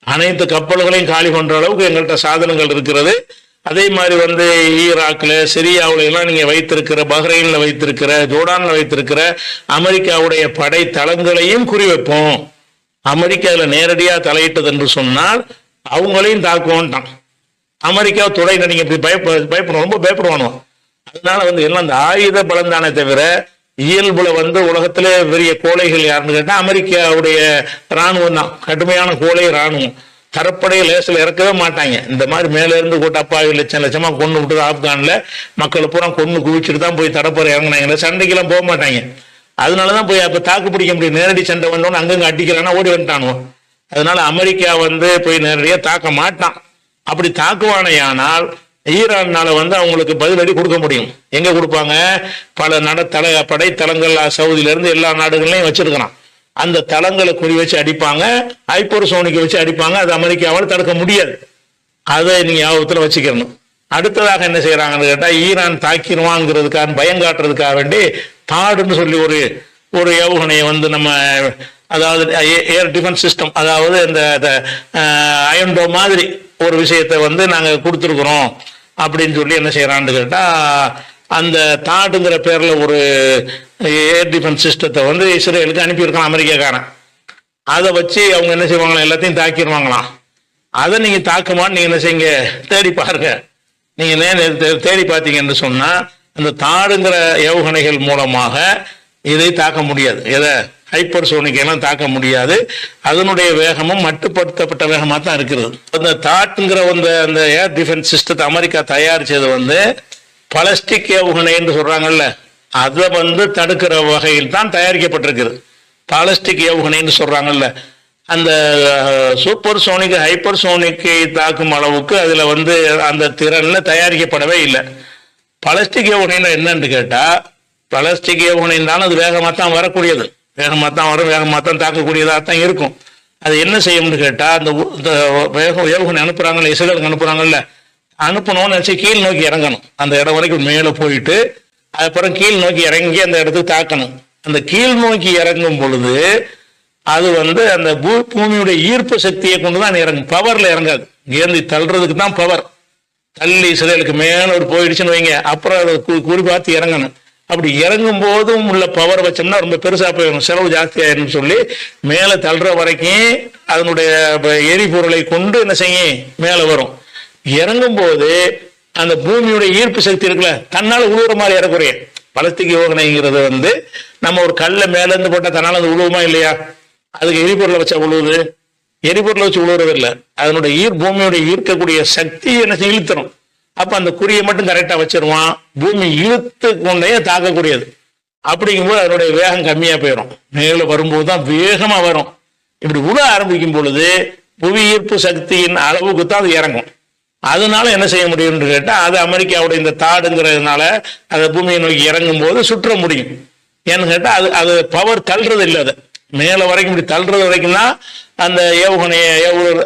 அனைத்து கப்பல்களையும் காலி பண்ற அளவுக்கு எங்கள்கிட்ட சாதனங்கள் இருக்கிறது. அதே மாதிரி வந்து ஈராக்ல, சிரியாவுல எல்லாம் நீங்க வைத்திருக்கிற, பஹ்ரைன்ல வைத்திருக்கிற, ஜோர்டான்ல வைத்திருக்கிற அமெரிக்காவுடைய படை தளங்களையும் குறிவைப்போம். அமெரிக்கா அதுல நேரடியா தலையிட்டது என்று சொன்னால் அவங்களையும் தாக்குவோன்ட்டான். அமெரிக்கா துணை நீங்க இப்படி பயப்படும், ரொம்ப பயப்படுவானோ. அதனால வந்து எல்லாம் அந்த ஆயுத பலம் தானே தவிர இயல்புல வந்து உலகத்திலே பெரிய கோழைகள் யாருன்னு கேட்டா அமெரிக்காவுடைய ராணுவம் தான். கடுமையான கோழை ராணுவம். தரப்படைய லேசில் இறக்கவே மாட்டாங்க. இந்த மாதிரி மேல இருந்து கூட்ட அப்பாவி லட்சம் லட்சமா கொண்டு விட்டு ஆப்கான்ல மக்களை பூரா கொண்டு குவிச்சுட்டு தான் போய் தரப்பறை இறங்கினாங்க. சண்டைக்கெல்லாம் போக மாட்டாங்க. அதனாலதான் போய் அப்ப தாக்கு பிடிக்க முடியும். நேரடி சண்டை வந்தோன்னு அங்கங்க அடிக்கிறான்னா ஓடி வந்துட்டானுவோம். அதனால அமெரிக்கா வந்து போய் நேரடியா தாக்க மாட்டான். அப்படி தாக்குவானையானால் ஈரான்னால வந்து அவங்களுக்கு பதிலடி கொடுக்க முடியும். எங்க கொடுப்பாங்க? பல படை தளங்கள் சவுதியில இருந்து எல்லா நாடுகள்லையும் வச்சிருக்கிறான். அந்த தளங்களை குறி வச்சு அடிப்பாங்க, ஹைப்பர்சோனிக் வச்சு அடிப்பாங்க. அது அமெரிக்காவால் தடுக்க முடியாது. அதை நீங்க ஞாபகத்துல வச்சுக்கணும். அடுத்ததாக என்ன செய்யறாங்கன்னு கேட்டா, ஈரான் தாக்கிடுவாங்கிறதுக்காக பயங்காட்டுறதுக்காக வேண்டி தாடுன்னு சொல்லி ஒரு ஏவுகணையை வந்து நம்ம, அதாவது ஏர் டிஃபென்ஸ் சிஸ்டம், அதாவது இந்த அயன்டோ மாதிரி ஒரு விஷயத்தை வந்து நாங்க கொடுத்துருக்குறோம் அப்படின்னு சொல்லி என்ன செய்யறான்னு கேட்டா, அந்த தாடுங்கிற பேர்ல ஒரு ஏர் டிஃபென்ஸ் சிஸ்டத்தை வந்து இஸ்ரேலுக்கு அனுப்பியிருக்கான் அமெரிக்காக்காரன். அதை வச்சு அவங்க என்ன செய்வாங்களாம், எல்லாத்தையும் தாக்கிடுவாங்களாம். அதை நீங்க தாக்குமான்னு நீங்க என்ன செய்யுங்க, தேடி பாருங்க. நீங்க தேடி பார்த்தீங்கன்னு சொன்னா அந்த தாடுங்கிற ஏவுகணைகள் மூலமாக இதை தாக்க முடியாது. எதை? ஹைப்பர்சோனிக் எல்லாம் தாக்க முடியாது. அதனுடைய வேகமும் மட்டுப்படுத்தப்பட்ட வேகமாக தான் இருக்கிறது. அந்த தாட்டுங்கிற அந்த ஏர் டிஃபென்ஸ் சிஸ்டத்தை அமெரிக்கா தயாரிச்சது வந்து பலஸ்டிக் ஏவுகணை என்று சொல்றாங்கல்ல, அதை வந்து தடுக்கிற வகையில் தான் தயாரிக்கப்பட்டிருக்கிறது. பாலஸ்டிக் ஏவுகணைன்னு சொல்றாங்கல்ல, அந்த சூப்பர் சோனிக் ஹைப்பர் சோனிக்கை தாக்கும் அளவுக்கு அதுல வந்து அந்த திறன்ல தயாரிக்கப்படவே இல்லை. பலஸ்டிக் ஏவுகணைன்னு என்னன்னு கேட்டா, பலஸ்டிக் ஏவுகணை இருந்தாலும் அது வேகமாக தான் வரக்கூடியது, வேகமாக தான் வரும், வேகமாக தான் தாக்கக்கூடியதாக தான் இருக்கும். அது என்ன செய்யும்னு கேட்டா, அந்த ஏவுகணை அனுப்புறாங்கல்ல, இஸ்ரேலுக்கு அனுப்புறாங்கல்ல, அனுப்பணும்னு நினைச்சு கீழ் நோக்கி இறங்கணும். அந்த இடம் வரைக்கும் மேலே போயிட்டு அதுக்கப்புறம் கீழ் நோக்கி இறங்கி அந்த இடத்துக்கு தாக்கணும். அந்த கீழ் நோக்கி இறங்கும் பொழுது அது வந்து அந்த பூமியுடைய ஈர்ப்பு சக்தியை கொண்டுதான் இறங்கும், பவர்ல இறங்காது. ஏந்தி தள்ளுறதுக்கு தான் பவர். தள்ளி இஸ்ரேலுக்கு மேல ஒரு போயிடுச்சுன்னு வைங்க, அப்புறம் அதை குறிப்பார்த்து இறங்கணும். அப்படி இறங்கும் போதும் உள்ள பவர் வச்சோம்னா ரொம்ப பெருசா போயிடும், செலவு ஜாஸ்தி ஆயிரும் சொல்லி மேல தள்ளுற வரைக்கும் அதனுடைய எரிபொருளை கொண்டு என்ன செய்யும், மேல வரும். இறங்கும் போது அந்த பூமியுடைய ஈர்ப்பு சக்தி இருக்குல்ல, தன்னால உழுவுற மாதிரி இறக்குறைய. பலஸ்டிக் யோகனைங்கிறது வந்து நம்ம ஒரு கல்ல மேல இருந்து போட்டா தன்னால அது உழுவுமா இல்லையா? அதுக்கு எரிபொருளை வச்சா உழுவுது? எரிபொருளை வச்சு உழுவுறது இல்லை. அதனுடைய பூமியுடைய ஈர்க்கக்கூடிய சக்தி என்ன இழுத்துரும். அப்ப அந்த குறியை மட்டும் கரெக்டா வச்சிருவான். பூமி இழுத்து கொண்டே தாக்கக்கூடியது. அப்படிங்கும்போது அதனுடைய வேகம் கம்மியா போயிடும். மேல வரும்போது தான் வேகமா வரும். இப்படி உழ ஆரம்பிக்கும் பொழுது புவி ஈர்ப்பு சக்தியின் அளவுக்கு தான் அது இறங்கும். அதனால என்ன செய்ய முடியும்னு கேட்டா, அது அமெரிக்காவுடைய இந்த தாடுங்கிறதுனால அதை பூமியை நோக்கி இறங்கும் போது சுற்ற முடியும். ஏன்னு கேட்டா அது பவர் தள்ளுறது இல்லை. அது மேல வரைக்கும் இப்படி தள்ளுறது வரைக்கும் தான் அந்த ஏவுகணைய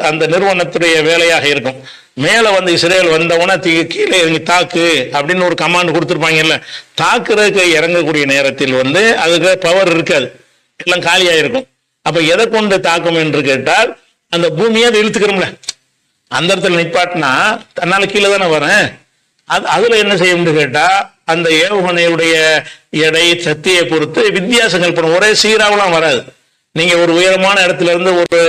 அந்த நிறுவனத்துடைய வேலையாக இருக்கும். மேல வந்து இஸ்ரேல் வந்தவன கீழே இறங்கி தாக்கு அப்படின்னு ஒரு கமாண்ட் கொடுத்துருப்பாங்கல்ல, தாக்குறதுக்கு இறங்கக்கூடிய நேரத்தில் வந்து அதுக்கு பவர் இருக்காது, எல்லாம் காலியா இருக்கும். அப்ப எதை கொண்டு தாக்கும் என்று கேட்டால், அந்த பூமியை அதை இழுத்துக்கிறோம்ல, அந்த இடத்துல நிப்பாட்டினா தன்னால கீழே தானே வரேன். அதுல என்ன செய்யும்னு கேட்டா, அந்த ஏவுகணையுடைய எடை சக்தியை பொறுத்து வித்தியாசங்கள் பண்ணும். ஒரே சீராவெல்லாம் வராது. நீங்க ஒரு உயரமான இடத்துல இருந்து ஒரு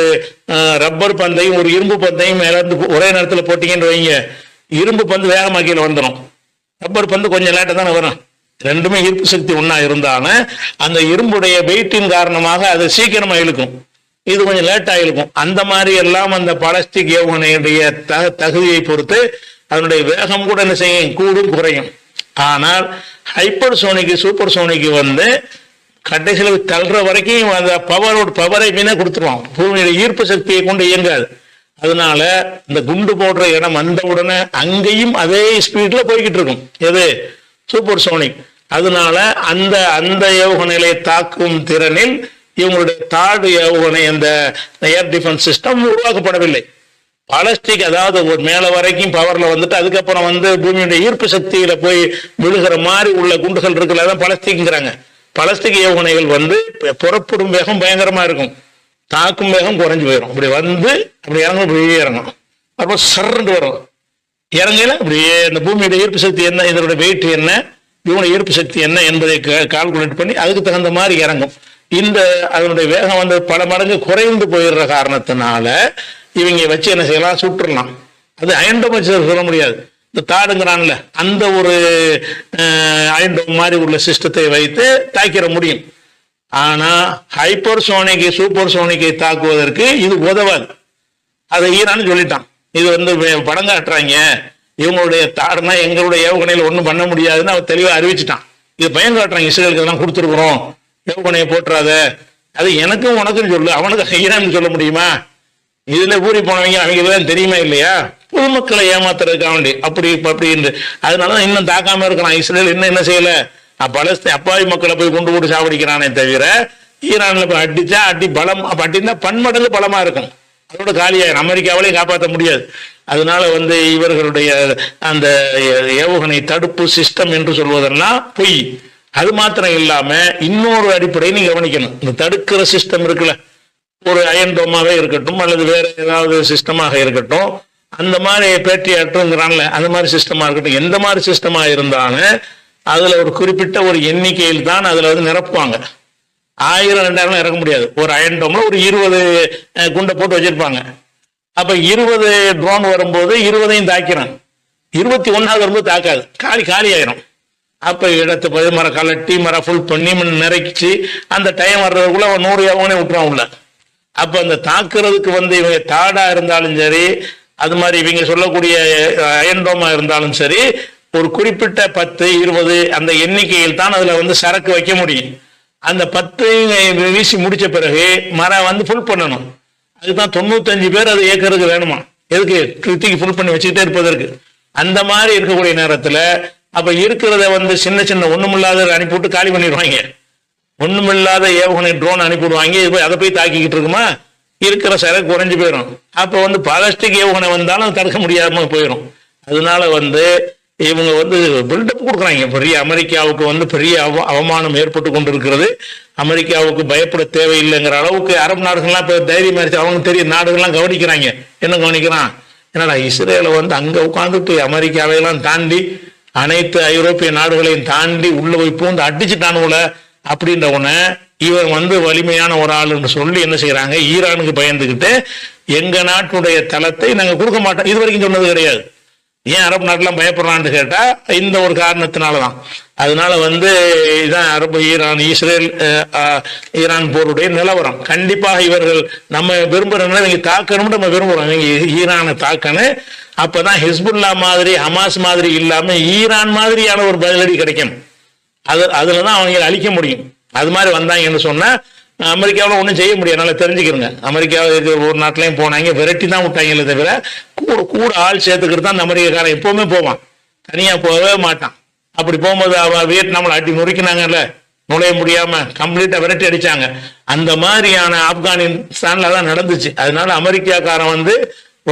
ரப்பர் பந்தையும் ஒரு இரும்பு பந்தையும் மேல இருந்து ஒரே நேரத்தில் போட்டீங்கன்னு வைங்க, இரும்பு பந்து வேகமா கீழே வந்துடும், ரப்பர் பந்து கொஞ்சம் லேட்டா தானே வரும். ரெண்டுமே ஈர்ப்பு சக்தி ஒன்னா இருந்தாலும் அந்த இரும்புடைய வெயிட்டின் காரணமாக அது சீக்கிரமா இழுக்கும், இது கொஞ்சம் லேட்டா இழுக்கும். அந்த மாதிரி எல்லாம் அந்த பாலஸ்டிக் ஏவுகணையுடைய தகுதியை பொறுத்து அதனுடைய வேகம் கூட என்ன செய்யும், கூடும் குறையும். ஆனால் ஹைப்பர் சோனிக்கு சூப்பர் சோனிக்கு வந்து கடைசியில் தள்ளுற வரைக்கும் அந்த பவரை மீனே கொடுத்துருவான். பூமியுடைய ஈர்ப்பு சக்தியை கொண்டு இயங்காது. அதனால இந்த குண்டு போடுற இடம் வந்த உடனே அங்கேயும் அதே ஸ்பீட்ல போய்கிட்டு இருக்கும். எது? Super sonic. அதனால அந்த ஏவுகணைகளை தாக்கும் திறனில் இவங்களுடைய தாடு ஏவுகணை அந்த ஏர் டிஃபென்ஸ் சிஸ்டம் உருவாக்கப்படவில்லை. பாலஸ்டிக் அதாவது ஒரு மேல வரைக்கும் பவர்ல வந்துட்டு அதுக்கப்புறம் வந்து பூமியுடைய ஈர்ப்பு சக்தியில போய் விழுகிற மாதிரி உள்ள குண்டுகள் இருக்குல்ல, அதான் பாலஸ்டிக்ங்கிறாங்க. பாலஸ்டிக் ஏவுகணைகள் வந்து புறப்படும் வேகம் பயங்கரமா இருக்கும், தாக்கும் வேகம் குறைஞ்சு போயிடும். அப்படி வந்து அப்படி இறங்கும், இப்படி இறங்கும், அப்புறம் சர்ன்னு வரும். இறங்கையில அப்படியே இந்த பூமியோட ஈர்ப்பு சக்தி என்ன, இதோட வெயிட் என்ன, இவனோட ஈர்ப்பு சக்தி என்ன என்பதை கால்குலேட் பண்ணி அதுக்கு தகுந்த மாதிரி இறங்கும். இந்த அதனுடைய வேகம் வந்து பல மடங்கு குறைந்து போயிடுற காரணத்தினால இவங்க வச்சு என்ன செய்யலாம், சுட்டுடலாம். அது அயன்டோம் வச்சு சொல்ல முடியாது. இந்த தாடுங்கிறான்ல அந்த ஒரு அயன்டோம் மாதிரி உள்ள சிஸ்டத்தை வைத்து தாக்கிட முடியும். ஆனா ஹைப்பர் சோனிக்கை சூப்பர் சோனிக்கை தாக்குவதற்கு இது உதவாது. அதை ஈரான்னு சொல்லிட்டான். இது வந்து படம் காட்டுறாங்க, இவங்களுடைய தாடுனா எங்களுடைய ஏவுகணையில் ஒன்றும் பண்ண முடியாதுன்னு அவர் தெளிவாக அறிவிச்சிட்டான். இது பயம் காட்டுறாங்க, இஸ்ரேலுக்கு எல்லாம் கொடுத்துருக்குறோம், ஏவுகணையை போட்டுறாத. அது எனக்கும் உனக்கும் சொல்லு, அவனுக்கு ஈரான்னு சொல்ல முடியுமா? இதுல ஊறி போனவங்க அவங்களுக்கு தெரியுமா இல்லையா? பொதுமக்களை ஏமாத்துறதுக்காக வேண்டி அப்படி என்று அதனாலதான் இன்னும் தாக்காம இருக்கிறான். இஸ்ரேல் இன்னும் என்ன செய்யல, பலஸ்தீன் அப்பாவி மக்களை போய் கொண்டு போட்டு சாவடிக்கிறானே தவிர ஈரான்ல போய் அடிச்சா அடி பலம், அப்ப அடினா பன்மடங்கு பலமா இருக்கும். அதோட காலியாயிரும், அமெரிக்காவிலையும் காப்பாற்ற முடியாது. அதனால வந்து இவர்களுடைய அந்த ஏவுகணை தடுப்பு சிஸ்டம் என்று சொல்வதெல்லாம் பொய். அது மாத்திரம் இல்லாம இன்னொரு அடிப்படையை நீங்க கவனிக்கணும். இந்த தடுக்கிற சிஸ்டம் இருக்குல்ல, ஒரு அயன்டோமாவே இருக்கட்டும் அல்லது வேற ஏதாவது சிஸ்டமாக இருக்கட்டும், அந்த மாதிரி பேட்ரியாட்டுங்கிறான்ல அந்த மாதிரி சிஸ்டமா இருக்கட்டும், எந்த மாதிரி சிஸ்டமா இருந்தாலும் அதுல ஒரு குறிப்பிட்ட ஒரு எண்ணிக்கையில் தான் அதுல வந்து நிரப்புவாங்க. 1000-2000 இறக்க முடியாது. ஒரு அயன்டோம்ல ஒரு 20 குண்டை போட்டு வச்சிருப்பாங்க. அப்ப 20 ட்ரோன் வரும்போது 20ஐயும் தாக்கிறான், 21வது வரும்போது தாக்காது, காலி ஆயிரும். அப்ப இடத்து மரம் கலட்டி மரம் ஃபுல் பண்ணி நிறைச்சி அந்த டைம் வர்றதுக்குள்ள அவன் 100 ஏவுகணை விட்டுருவான் உள்ள. அப்ப அந்த தாக்குறதுக்கு வந்து இவங்க தாடா இருந்தாலும் சரி, அது மாதிரி இவங்க சொல்லக்கூடிய அயன்டோமா இருந்தாலும் சரி, ஒரு குறிப்பிட்ட 10-20 அந்த எண்ணிக்கையில் தான் அதுல வந்து சரக்கு வைக்க முடியும். அந்த 10 வீசி முடிச்ச பிறகு மரம் வந்து ஃபுல் பண்ணணும். அதுதான் 95 பேர் அது ஏக்கருக்கு வேணுமா, எதுக்கு கிருத்திக்கு ஃபுல் பண்ணி வச்சுக்கிட்டே இருப்பதற்கு. அந்த மாதிரி இருக்கக்கூடிய நேரத்துல அப்ப இருக்கிறத வந்து சின்ன ஒண்ணுமில்லாத அனுப்பிவிட்டு காலி பண்ணிடுவாங்க. ஒண்ணுமில்லாத ஏவுகணை ட்ரோன் அனுப்பிவிடுவாங்க, அதை போய் தாக்கிக்கிட்டு இருக்குமா, இருக்கிற சரக்கு குறைஞ்சு போயிடும். அப்ப வந்து பாலஸ்டிக் ஏவுகணை வந்தாலும் தடுக்க முடியாம போயிடும். அதனால வந்து இவங்க வந்து பில்டப் கொடுக்குறாங்க. பெரிய அமெரிக்காவுக்கு வந்து பெரிய அவமானம் ஏற்பட்டு கொண்டிருக்கிறது. அமெரிக்காவுக்கு பயப்பட தேவையில்லைங்கிற அளவுக்கு அரபு நாடுகள்லாம் இப்போ தைரியம் ஆயிடுச்சு. அவங்க தெரிய நாடுகள்லாம் கவனிக்கிறாங்க. என்ன கவனிக்கிறான், என்னடா இஸ்ரேலை வந்து அங்க உட்காந்துட்டு அமெரிக்காவையெல்லாம் தாண்டி அனைத்து ஐரோப்பிய நாடுகளையும் தாண்டி உள்ள போய் பூந்து அடிச்சுட்டானுல அப்படின்ற உடனே இவன் வந்து வலிமையான ஒரு ஆளுன்னு சொல்லி என்ன செய்யறாங்க, ஈரானுக்கு பயந்துகிட்டு எங்க நாட்டுடைய தளத்தை நாங்க கொடுக்க மாட்டோம். இது வரைக்கும் சொன்னது கிடையாது. ஏன் அரபு நாட்டெல்லாம் பயப்படுறான்னு கேட்டா இந்த ஒரு காரணத்தினாலதான். அதனால வந்து இதான் அரபு இஸ்ரேல் ஈரான் போருடைய நிலவரம். கண்டிப்பாக இவர்கள் நம்ம விரும்புறோம்னா இவங்க தாக்கணும்னு நம்ம விரும்புறோம், இவங்க ஈரானை தாக்கணும். அப்பதான் ஹிஸ்புல்லா மாதிரி ஹமாஸ் மாதிரி இல்லாம ஈரான் மாதிரியான ஒரு பதிலடி கிடைக்கும். அதுலதான் அவங்க அழிக்க முடியும். அது மாதிரி வந்தாங்கன்னு சொன்னா அமெரிக்காவில் ஒன்றும் செய்ய முடியாது. நல்லா தெரிஞ்சுக்கிறங்க, அமெரிக்காவுக்கு ஒரு நாட்டிலையும் போனாங்க விரட்டி தான் விட்டாங்களே தவிர கூட ஆள் சேர்த்துக்கிட்டு தான் அந்த அமெரிக்காரன் எப்பவுமே போவான், தனியா போகவே மாட்டான். அப்படி போகும்போது வியட்நாமில் அடி நொறுக்கினாங்கல்ல, நுழைய முடியாம கம்ப்ளீட்டா விரட்டி அடிச்சாங்க. அந்த மாதிரியான ஆப்கானிஸ்தான்ல தான் நடந்துச்சு. அதனால அமெரிக்காக்காரன் வந்து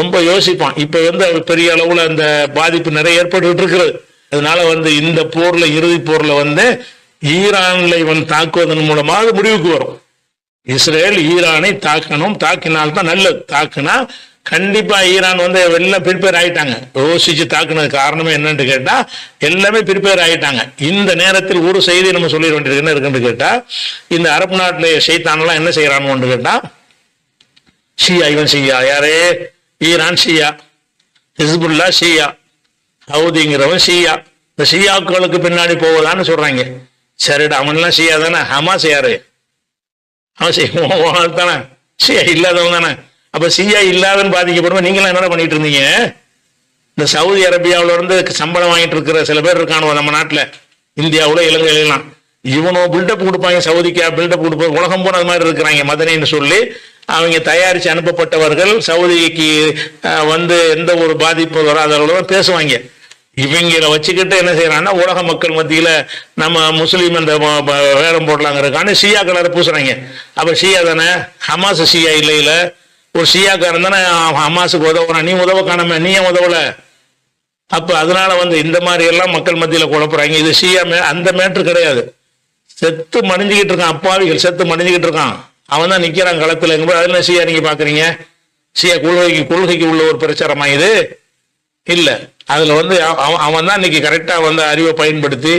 ரொம்ப யோசிப்பான். இப்ப வந்து பெரிய அளவுல அந்த பாதிப்பு நிறைய ஏற்பட்டு இருக்கிறது. அதனால வந்து இந்த போர்ல இறுதி போர்ல வந்து ஈரான்ல இவன் தாக்குவதன் மூலமாக முடிவுக்கு வரும். இஸ்ரேல் ஈரானை தாக்கணும், தாக்கினால்தான் நல்லது. தாக்குனா கண்டிப்பா ஈரான் வந்து எல்லாம் ப்ரிப்பேர் ஆயிட்டாங்க. யோசிச்சு தாக்குனது காரணமே என்னன்னு கேட்டா எல்லாமே ப்ரிப்பேர் ஆயிட்டாங்க. இந்த நேரத்தில் ஒரு செய்தி நம்ம சொல்லிட வேண்டியது என்ன இருக்குன்னு கேட்டா, இந்த அரபு நாட்டில ஷைத்தானெல்லாம் என்ன செய்யறான்னு கேட்டா, ஷியா, இவன் ஷியா யாரே, ஈரான் ஷியா, ஹிஸ்புல்லா ஷியா, ஹவுதிங்கிறவன் ஷியா. இந்த ஷியாக்களுக்கு பின்னாடி போவதான்னு சொல்றாங்க. சரிடா, அவன்லாம் ஷியா தானே. ஹமாஸ் யாரு, அவன் தானே, ஷியா இல்லாதவன் தானே. அப்ப ஷியா இல்லாதன்னு பாதிக்கப்படுவோம். நீங்களாம் என்ன பண்ணிட்டு இருந்தீங்க, இந்த சவுதி அரேபியாவில இருந்து சம்பளம் வாங்கிட்டு இருக்கிற சில பேர் இருக்கானுவோ நம்ம நாட்டுல, இந்தியாவுல இலங்கையிலாம், இவனும் பில்டப் கொடுப்பாங்க. சவுதிக்கா பில்டப் கொடுப்பாங்க, உலகம் போன அது மாதிரி இருக்கிறாங்க. மதனின்னு சொல்லி அவங்க தயாரிச்சு அனுப்பப்பட்டவர்கள் சவுதிக்கு வந்து எந்த ஒரு பாதிப்பு வராதவர்களோட பேசுவாங்க. இவங்களை வச்சுக்கிட்டு என்ன செய்யறாங்கன்னா உலக மக்கள் மத்தியில நம்ம முஸ்லீம் அந்த வேடம் போடலாங்கிறதுக்கான ஷியா கலரை பூசுறாங்க. அப்ப ஷியா தானே, ஹமாஸ் ஷியா இல்ல, ஒரு ஷியாக்காரன் தானே ஹமாஸுக்கு உதவுறான். நீ உதவ காணாம, நீ ஏன் உதவல? அப்ப அதனால வந்து இந்த மாதிரி எல்லாம் மக்கள் மத்தியில குழப்புறாங்க. இது ஷியா அந்த மேட்ரு கிடையாது. செத்து மடிஞ்சுக்கிட்டு இருக்கான், அப்பாவிகள் செத்து மடிஞ்சுக்கிட்டு இருக்கான், அவன் தான் நிக்கிறான் களத்துல. அதுல ஷியா நீங்க பாக்குறீங்க, ஷியா கொள்கைக்கு உள்ள ஒரு பிரச்சாரமா இது இல்ல. அதுல வந்து அவன் தான் இன்னைக்கு கரெக்டா வந்து அறிவை பயன்படுத்தி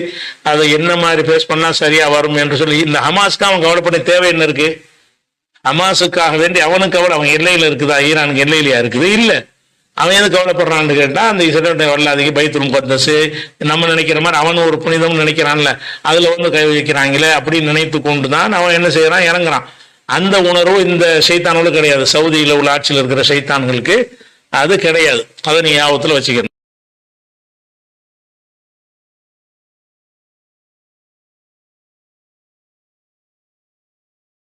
அதை என்ன மாதிரி ஃபேஸ் பண்ணா சரியா வரும் என்று சொல்லி இந்த ஹமாஸ்க்கு அவன் கவலைப்பட தேவை என்ன இருக்கு? ஹமாஸுக்காக வேண்டி அவனுக்கு கவலை, அவன் எல்லையில இருக்குதா? ஈரானுக்கு எல்லையிலயா இருக்குது? இல்ல. அவன் எது கவலைப்படுறான்னு கேட்டா அந்த இஸ்ரேலுடைய வரலாதிக்கு பைத்துல் முகத்தஸ் நம்ம நினைக்கிற மாதிரி அவன் ஒரு புனிதம் நினைக்கிறான்ல, அதுல வந்து கை வைக்கிறாங்களே அப்படின்னு நினைத்து கொண்டுதான் அவன் என்ன செய்யறான், இறங்குறான். அந்த உணர்வு இந்த சைத்தான்களுக்கு கிடையாது. சவுதியில உள்ள ஆட்சியில் இருக்கிற சைத்தான்களுக்கு அது கிடையாது. அதை நீ ஞாபகத்துல வச்சுக்கணும்.